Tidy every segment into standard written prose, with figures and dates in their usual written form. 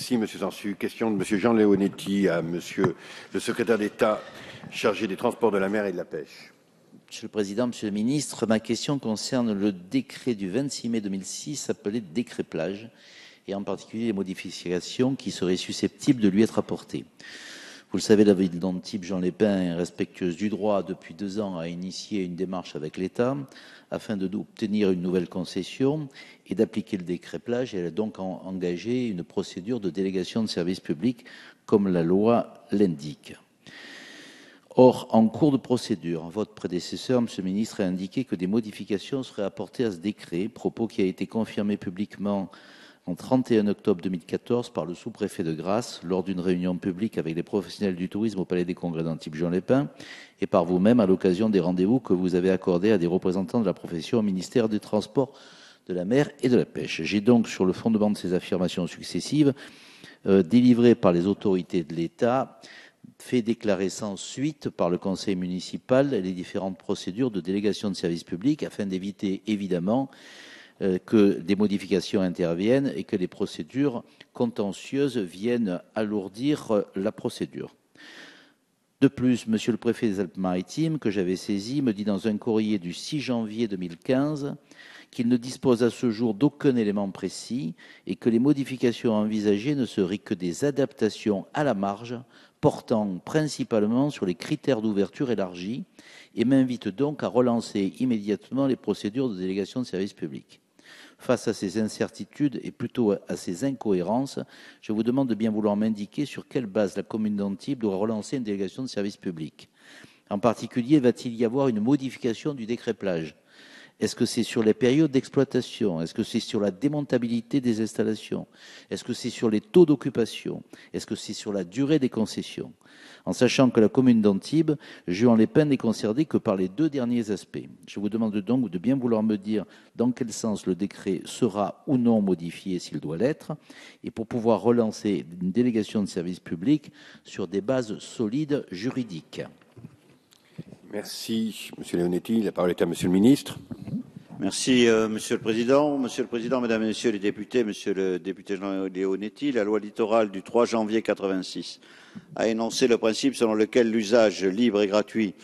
Merci, Monsieur Sansu. Question de Monsieur Jean Leonetti à Monsieur le secrétaire d'État chargé des transports de la mer et de la pêche. Monsieur le Président, Monsieur le Ministre, ma question concerne le décret du 26 mai 2006 appelé décret plage et en particulier les modifications qui seraient susceptibles de lui être apportées. Vous le savez, la ville d'Antibes, Jean Lépin, respectueuse du droit, depuis 2 ans, a initié une démarche avec l'État afin d'obtenir une nouvelle concession et d'appliquer le décret plage. Et elle a donc engagé une procédure de délégation de service public, comme la loi l'indique. Or, en cours de procédure, votre prédécesseur, Monsieur le Ministre, a indiqué que des modifications seraient apportées à ce décret, propos qui a été confirmé publiquement en 31 octobre 2014 par le sous-préfet de Grasse lors d'une réunion publique avec les professionnels du tourisme au Palais des Congrès d'Antibes-Juan-les-Pins et par vous-même à l'occasion des rendez-vous que vous avez accordés à des représentants de la profession au ministère des Transports, de la Mer et de la Pêche. J'ai donc, sur le fondement de ces affirmations successives, délivrées par les autorités de l'État, fait déclarer sans suite par le conseil municipal les différentes procédures de délégation de service public afin d'éviter évidemment que des modifications interviennent et que les procédures contentieuses viennent alourdir la procédure. De plus, Monsieur le préfet des Alpes-Maritimes, que j'avais saisi, me dit dans un courrier du 6 janvier 2015 qu'il ne dispose à ce jour d'aucun élément précis et que les modifications envisagées ne seraient que des adaptations à la marge portant principalement sur les critères d'ouverture élargis et m'invite donc à relancer immédiatement les procédures de délégation de service public. Face à ces incertitudes et plutôt à ces incohérences, je vous demande de bien vouloir m'indiquer sur quelle base la commune d'Antibes doit relancer une délégation de service public. En particulier, va-t-il y avoir une modification du décret plage ? Est-ce que c'est sur les périodes d'exploitation? Est-ce que c'est sur la démontabilité des installations? Est-ce que c'est sur les taux d'occupation? Est-ce que c'est sur la durée des concessions? En sachant que la commune d'Antibes, Juan-les-Pins n'est concernée que par les 2 derniers aspects. Je vous demande donc de bien vouloir me dire dans quel sens le décret sera ou non modifié s'il doit l'être, et pour pouvoir relancer une délégation de service public sur des bases solides juridiques. Merci, Monsieur Leonetti. La parole est à Monsieur le Ministre. Merci, Monsieur le Président. Monsieur le Président, Mesdames et Messieurs les députés, Monsieur le député Jean Leonetti, la loi littorale du 3 janvier 86 a énoncé le principe selon lequel l'usage libre et gratuit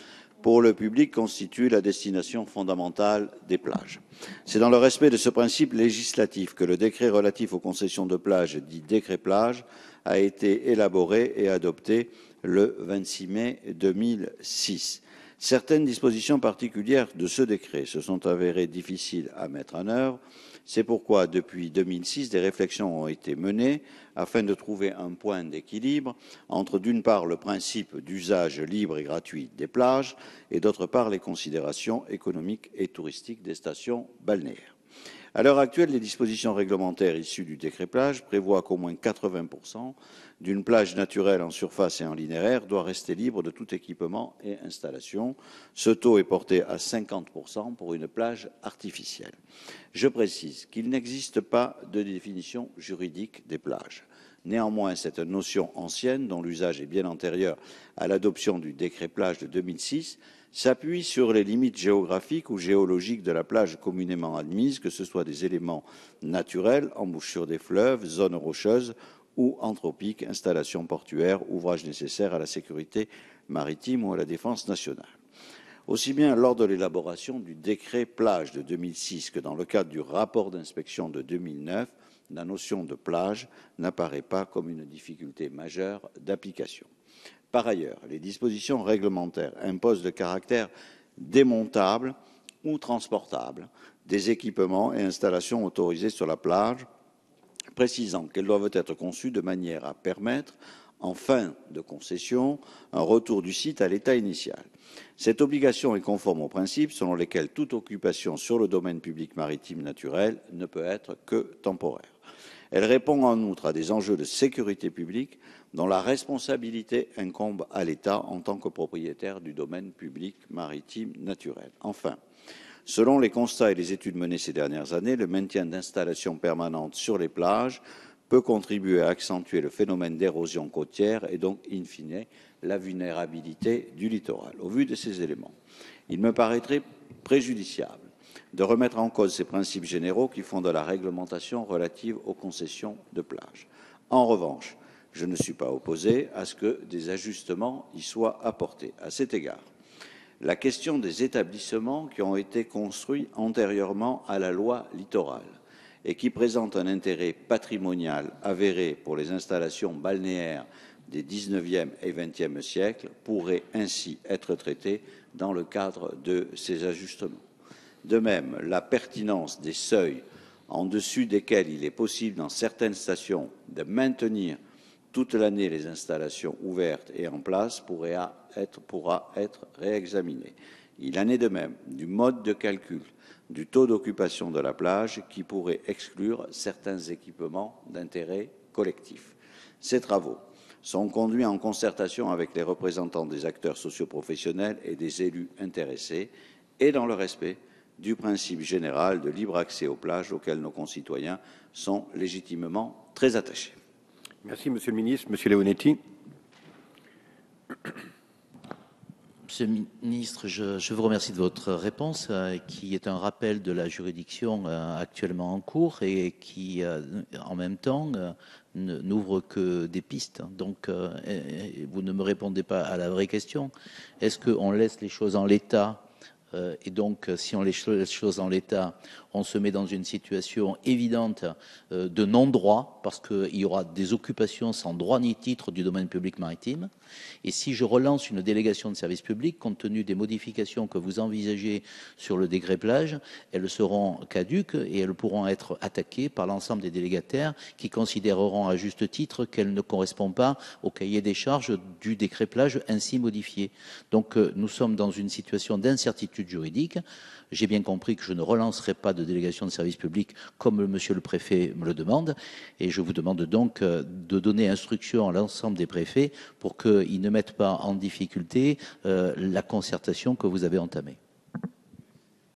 pour le public constitue la destination fondamentale des plages. C'est dans le respect de ce principe législatif que le décret relatif aux concessions de plage, dit décret plage, a été élaboré et adopté le 26 mai 2006. Certaines dispositions particulières de ce décret se sont avérées difficiles à mettre en œuvre. C'est pourquoi, depuis 2006, des réflexions ont été menées afin de trouver un point d'équilibre entre, d'une part, le principe d'usage libre et gratuit des plages et, d'autre part, les considérations économiques et touristiques des stations balnéaires. À l'heure actuelle, les dispositions réglementaires issues du décret plage prévoient qu'au moins 80% d'une plage naturelle en surface et en linéaire doit rester libre de tout équipement et installation. Ce taux est porté à 50% pour une plage artificielle. Je précise qu'il n'existe pas de définition juridique des plages. Néanmoins, cette notion ancienne, dont l'usage est bien antérieur à l'adoption du décret plage de 2006, s'appuie sur les limites géographiques ou géologiques de la plage communément admise, que ce soit des éléments naturels, embouchures des fleuves, zones rocheuses ou anthropiques, installations portuaires, ouvrages nécessaires à la sécurité maritime ou à la défense nationale. Aussi bien lors de l'élaboration du décret plage de 2006 que dans le cadre du rapport d'inspection de 2009, la notion de plage n'apparaît pas comme une difficulté majeure d'application. Par ailleurs, les dispositions réglementaires imposent le caractère démontable ou transportable des équipements et installations autorisés sur la plage, précisant qu'elles doivent être conçues de manière à permettre, en fin de concession, un retour du site à l'état initial. Cette obligation est conforme aux principes selon lesquels toute occupation sur le domaine public maritime naturel ne peut être que temporaire. Elle répond en outre à des enjeux de sécurité publique dont la responsabilité incombe à l'État en tant que propriétaire du domaine public maritime naturel. Enfin, selon les constats et les études menées ces dernières années, le maintien d'installations permanentes sur les plages peut contribuer à accentuer le phénomène d'érosion côtière et donc, in fine, la vulnérabilité du littoral. Au vu de ces éléments, il me paraîtrait préjudiciable de remettre en cause ces principes généraux qui fondent la réglementation relative aux concessions de plage. En revanche, je ne suis pas opposé à ce que des ajustements y soient apportés. À cet égard, la question des établissements qui ont été construits antérieurement à la loi littorale et qui présentent un intérêt patrimonial avéré pour les installations balnéaires des 19e et 20e siècles pourrait ainsi être traitée dans le cadre de ces ajustements. De même, la pertinence des seuils en dessus desquels il est possible dans certaines stations de maintenir toute l'année les installations ouvertes et en place pourra être réexaminée. Il en est de même du mode de calcul du taux d'occupation de la plage qui pourrait exclure certains équipements d'intérêt collectif. Ces travaux sont conduits en concertation avec les représentants des acteurs socioprofessionnels et des élus intéressés et dans le respect du principe général de libre accès aux plages auquel nos concitoyens sont légitimement très attachés. Merci, Monsieur le Ministre. Monsieur Leonetti. Monsieur le Ministre, je vous remercie de votre réponse, qui est un rappel de la juridiction actuellement en cours et qui, en même temps, n'ouvre que des pistes. Donc, vous ne me répondez pas à la vraie question. Est-ce qu'on laisse les choses en l'état ? Et donc, si on laisse les choses en l'état, on se met dans une situation évidente de non-droit, parce qu'il y aura des occupations sans droit ni titre du domaine public maritime. Et si je relance une délégation de service public, compte tenu des modifications que vous envisagez sur le décret plage, elles seront caduques et elles pourront être attaquées par l'ensemble des délégataires qui considéreront à juste titre qu'elles ne correspondent pas au cahier des charges du décret plage ainsi modifié. Donc, nous sommes dans une situation d'incertitude juridique. J'ai bien compris que je ne relancerai pas de délégation de service public comme monsieur le préfet me le demande et je vous demande donc de donner instruction à l'ensemble des préfets pour qu'ils ne mettent pas en difficulté la concertation que vous avez entamée.